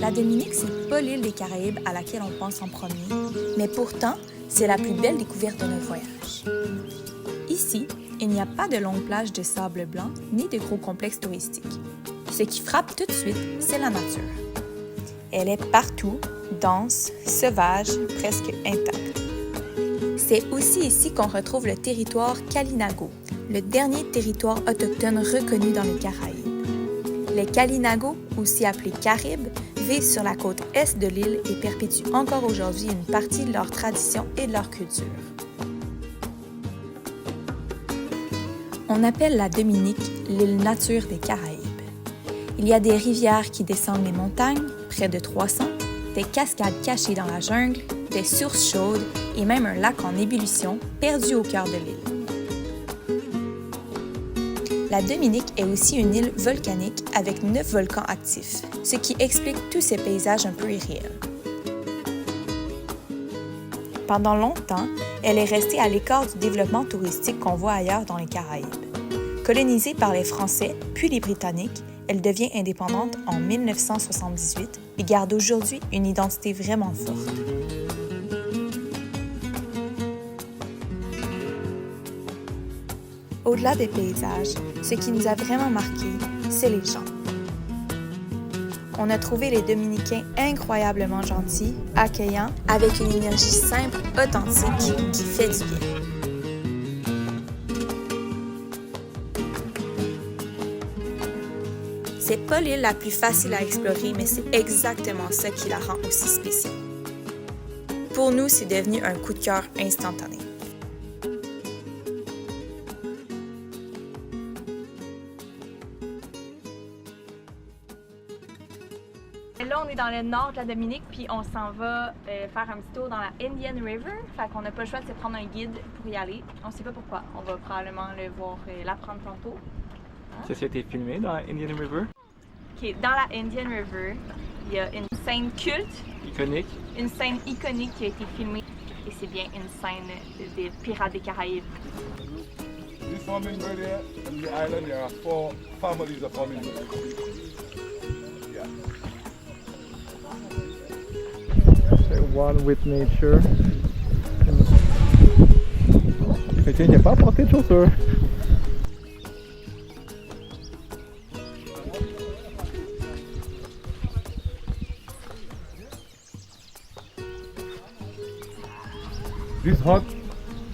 La Dominique, c'est pas l'île des Caraïbes à laquelle on pense en premier, mais pourtant, c'est la plus belle découverte de notre voyage. Ici, il n'y a pas de longues plages de sable blanc ni de gros complexes touristiques. Ce qui frappe tout de suite, c'est la nature. Elle est partout, dense, sauvage, presque intacte. C'est aussi ici qu'on retrouve le territoire Kalinago, le dernier territoire autochtone reconnu dans les Caraïbes. Les Kalinago, aussi appelés Caribes, vivent sur la côte est de l'île et perpétuent encore aujourd'hui une partie de leur tradition et de leur culture. On appelle la Dominique l'île nature des Caraïbes. Il y a des rivières qui descendent les montagnes, près de 300, des cascades cachées dans la jungle, des sources chaudes et même un lac en ébullition perdu au cœur de l'île. La Dominique est aussi une île volcanique avec 9 volcans actifs, ce qui explique tous ces paysages un peu irréels. Pendant longtemps, elle est restée à l'écart du développement touristique qu'on voit ailleurs dans les Caraïbes. Colonisée par les Français puis les Britanniques, elle devient indépendante en 1978 et garde aujourd'hui une identité vraiment forte. Au-delà des paysages, ce qui nous a vraiment marqué, c'est les gens. On a trouvé les Dominicains incroyablement gentils, accueillants, avec une énergie simple, authentique, qui fait du bien. C'est pas l'île la plus facile à explorer, mais c'est exactement ça qui la rend aussi spéciale. Pour nous, c'est devenu un coup de cœur instantané. Là, on est dans le nord de la Dominique, puis on s'en va faire un petit tour dans la Indian River. Fait qu'on n'a pas le choix de se prendre un guide pour y aller. On sait pas pourquoi. On va probablement le voir, l'apprendre tantôt. Hein? Ça a été filmé dans la Indian River. OK, dans la Indian River, il y a une scène culte. Iconique. Une scène iconique qui a été filmée. Et c'est bien une scène des Pirates des Caraïbes. This woman right there, on the island, there are 4 families of women. Yeah. One with nature. Mais tiens, il n'y a pas à porter de chaussures. This hut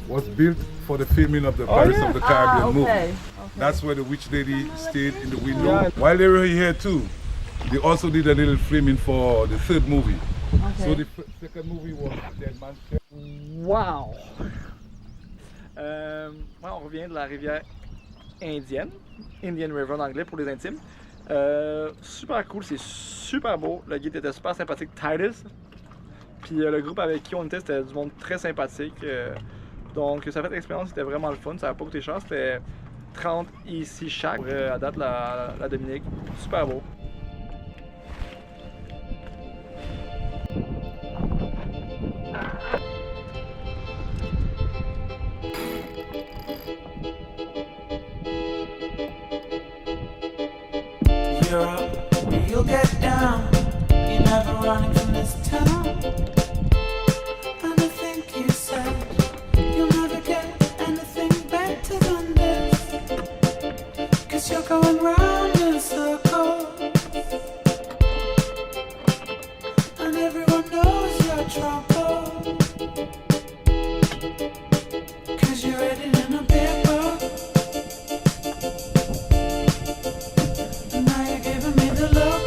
was built for the filming of the Pirates of the Caribbean movie. Okay. That's where the witch lady stayed in the window. Yeah. While they were here too, they also did a little filming for the third movie. Okay. So the second movie was Dead Man's Chest. Wow! On revient de la rivière indienne, Indian River en anglais pour les intimes. Super cool, c'est super beau. Le guide était super sympathique, Titus. Puis le groupe avec qui on était, c'était du monde très sympathique. Donc ça fait l'expérience, c'était vraiment le fun. Ça n'a pas coûté cher, c'était 30 ici chaque. À date, la Dominique, super beau. Europe, you'll get down. You're never running from this town. And I think you said you'll never get anything better than this. 'Cause you're going round in circles. And everyone knows your trouble. 'Cause you're written in a paper. Now you're giving me the look.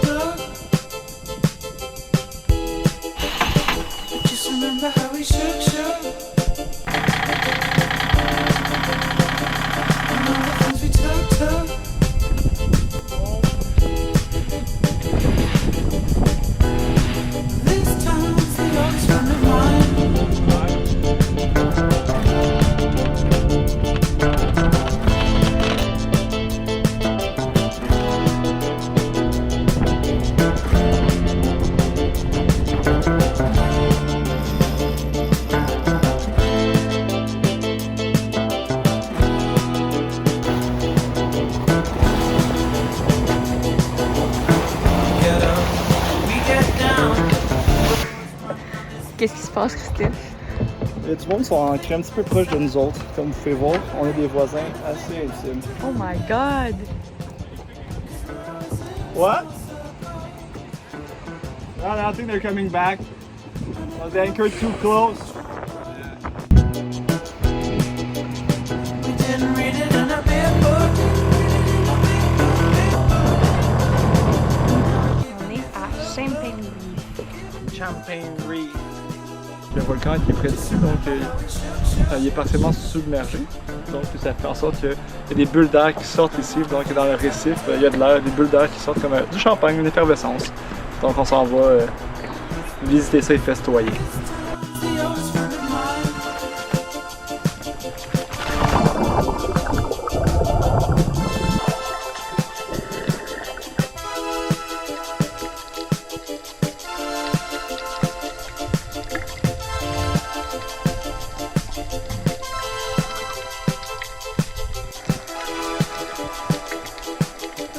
passe, Christine? Il y a du monde qui sont ancrés un petit peu proche de nous autres. Comme vous pouvez voir, on est des voisins assez intimes. Oh my god! What? I don't think they're coming back. Was they anchored too close? We didn't read it in a big book. On est à Champagne Reef. Champagne Reef. Le volcan qui est près d'ici, donc il est partiellement submergé. Donc ça fait en sorte qu'il y a des bulles d'air qui sortent ici. Donc dans le récif, il y a de l'air, des bulles d'air qui sortent comme du champagne, une effervescence. Donc on s'en va visiter ça et festoyer. The oldest friend of mine.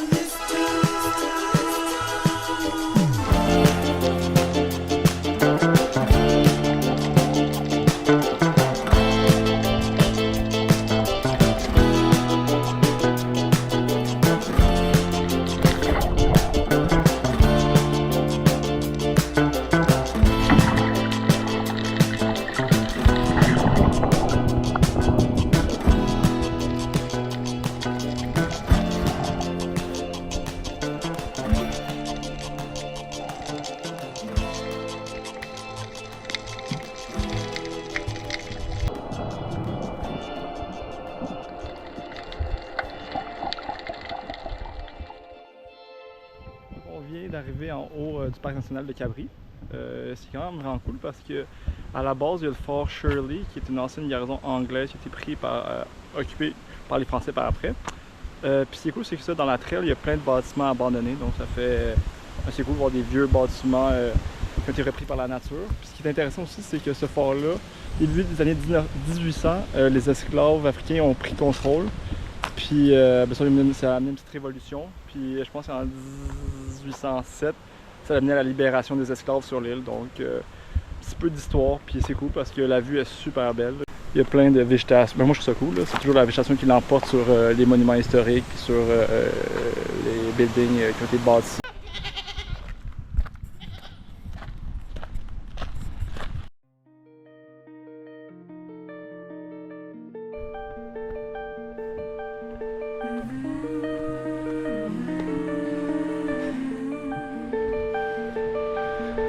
This On vient d'arriver en haut du parc national de Cabri. C'est quand même vraiment cool parce que à la base il y a le fort Shirley qui est une ancienne garnison anglaise qui a été pris occupée par les Français par après. Puis ce qui est cool, c'est que ça, dans la trail, il y a plein de bâtiments abandonnés, donc ça fait assez cool de voir des vieux bâtiments qui ont été repris par la nature. Puis ce qui est intéressant aussi, c'est que ce fort-là, début des années 1800, les esclaves africains ont pris contrôle. Puis ça a amené une petite révolution. Puis je pense qu'en 1807, ça a amené à la libération des esclaves sur l'île. Donc un petit peu d'histoire, puis c'est cool parce que la vue est super belle. Il y a plein de végétation. Ben, moi je trouve ça cool, là. C'est toujours la végétation qui l'emporte sur les monuments historiques, sur les buildings qui ont été bâtis.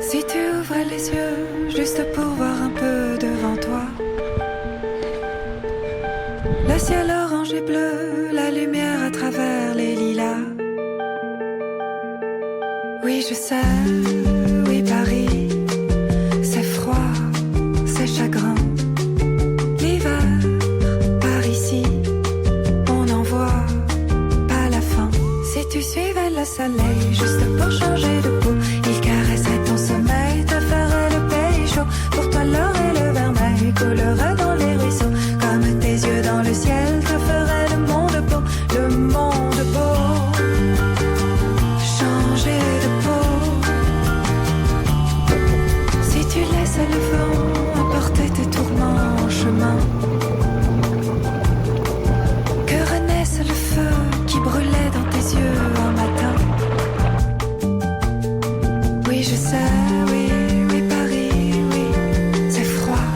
Si tu ouvrais les yeux juste pour voir un peu devant toi, le ciel orange et bleu, la lumière à travers les lilas. Oui, je sais, oui, Paris, c'est froid, c'est chagrin. L'hiver, par ici, on n'en voit pas la fin. Si tu suivais le soleil juste pour changer de peau, il caresserait ton sommeil, te ferait le pays chaud. Pour toi l'or et le vermeil coulerait dans les ruisseaux. Comme tes yeux dans le ciel te ferait le monde beau, le monde beau. Changer de peau. Si tu laissais le vent emporter tes tourments en chemin, que renaisse le feu qui brûlait dans tes yeux un matin. Oui, je sais, oui, oui, Paris, oui, c'est froid.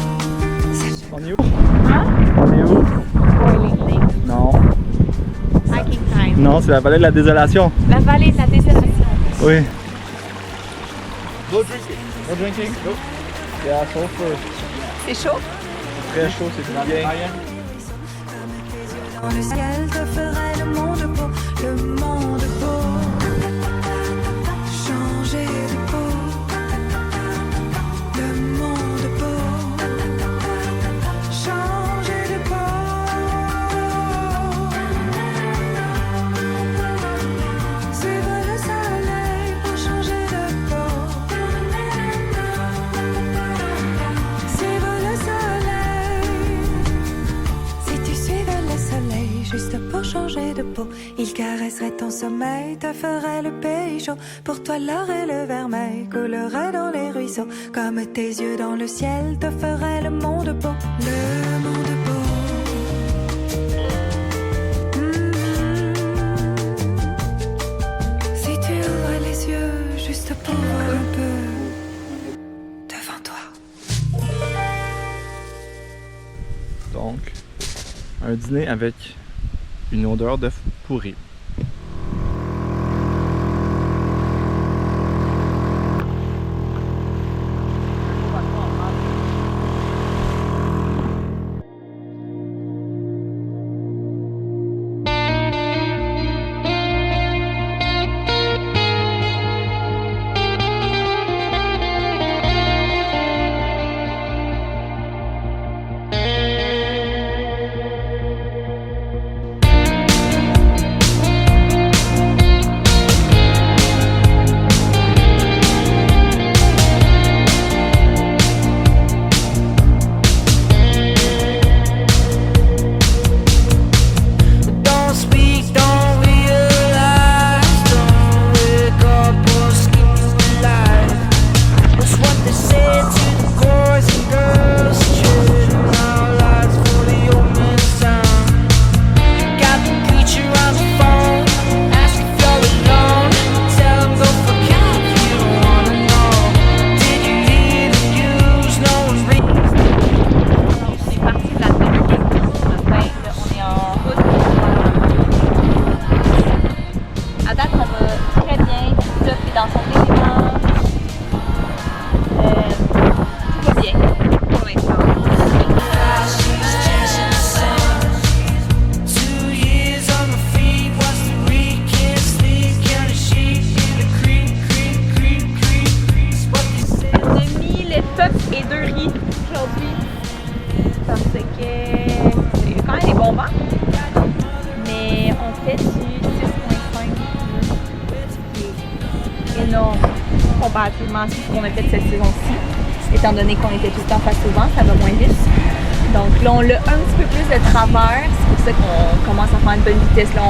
On est où? Hein? On est où? Boiling Lake. Non. Hiking time. Non, c'est la vallée de la désolation. La vallée de la désolation. Oui. No drinking. No drinking? No. Yeah, so first. C'est chaud? Très chaud, c'est bien. Dans le ciel te ferait le monde beau, le monde beau. Changer de peau, le monde beau. Changer de peau. Suivre le soleil pour changer de peau. Suivre le soleil. Si tu suivais le soleil juste pour changer de peau. Il caresserait ton sommeil, te ferait le pays chaud. Pour toi l'or et le vermeil coulerait dans les ruisseaux. Comme tes yeux dans le ciel te ferait le monde beau. Le monde beau. Si tu ouvres les yeux juste pour voir un peu devant toi. Donc, un dîner avec une odeur d'œuf pourri. Et 2 riz aujourd'hui parce que c'est quand même des bons vents, mais on fait du 6.5 qui est énorme comparativement à ce qu'on a fait cette saison-ci, étant donné qu'on était tout le temps face au vent, ça va moins vite. Donc là on l'a un petit peu plus de travers, c'est pour ça qu'on commence à faire une bonne vitesse. Là,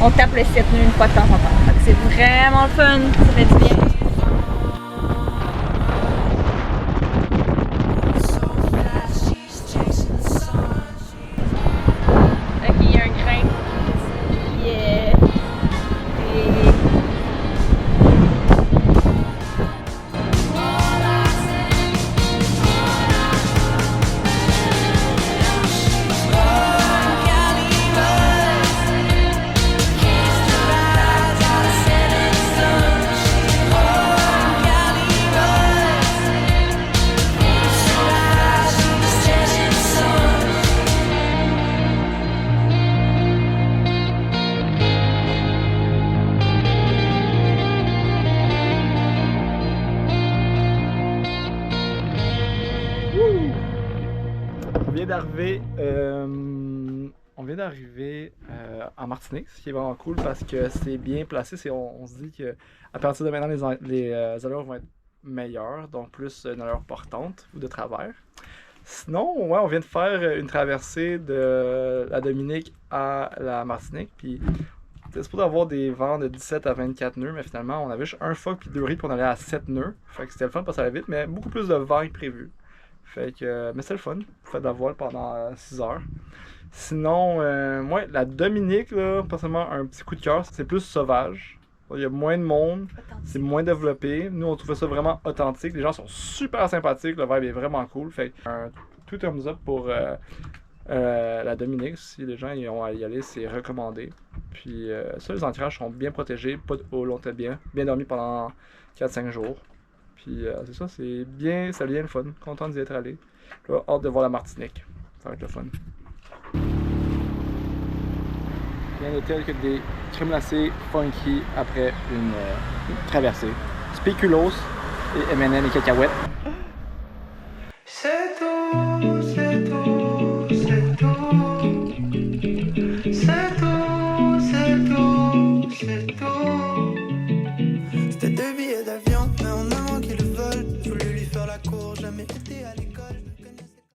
on tape le 7 nœuds une fois de temps en temps. C'est vraiment le fun, ça fait du bien. On vient d'arriver en Martinique, ce qui est vraiment cool parce que c'est bien placé. On se dit qu'à partir de maintenant, les allures vont être meilleures, donc plus une allure portante ou de travers. Sinon, ouais, on vient de faire une traversée de la Dominique à la Martinique. Puis, c'était supposé avoir des vents de 17 à 24 nœuds, mais finalement, on avait juste un phoque puis 2 riz, puis on allait à 7 nœuds. Fait que c'était le fun parce que ça allait vite, mais beaucoup plus de vent que prévu. Fait que, mais c'est le fun. On fait de la voile pendant 6 heures. Sinon, ouais, la Dominique, là, personnellement, un petit coup de cœur, c'est plus sauvage. Il y a moins de monde, c'est moins développé. Nous, on trouvait ça vraiment authentique. Les gens sont super sympathiques, le vibe est vraiment cool. Fait que, un tout thumbs up pour la Dominique. Si les gens y ont à y aller, c'est recommandé. Puis, ça, les ancrages sont bien protégés, pas de haut, long tête bien dormi pendant 4-5 jours. Puis c'est ça, c'est bien, ça vient le fun. Content d'y être allé. Là, hâte de voir la Martinique. Ça va être le fun. Rien de tel que des crèmes glacées funky après une traversée. Spéculoos et M&M et cacahuètes. C'est tout, c'est tout, c'est tout. C'est tout, c'est tout, c'est tout.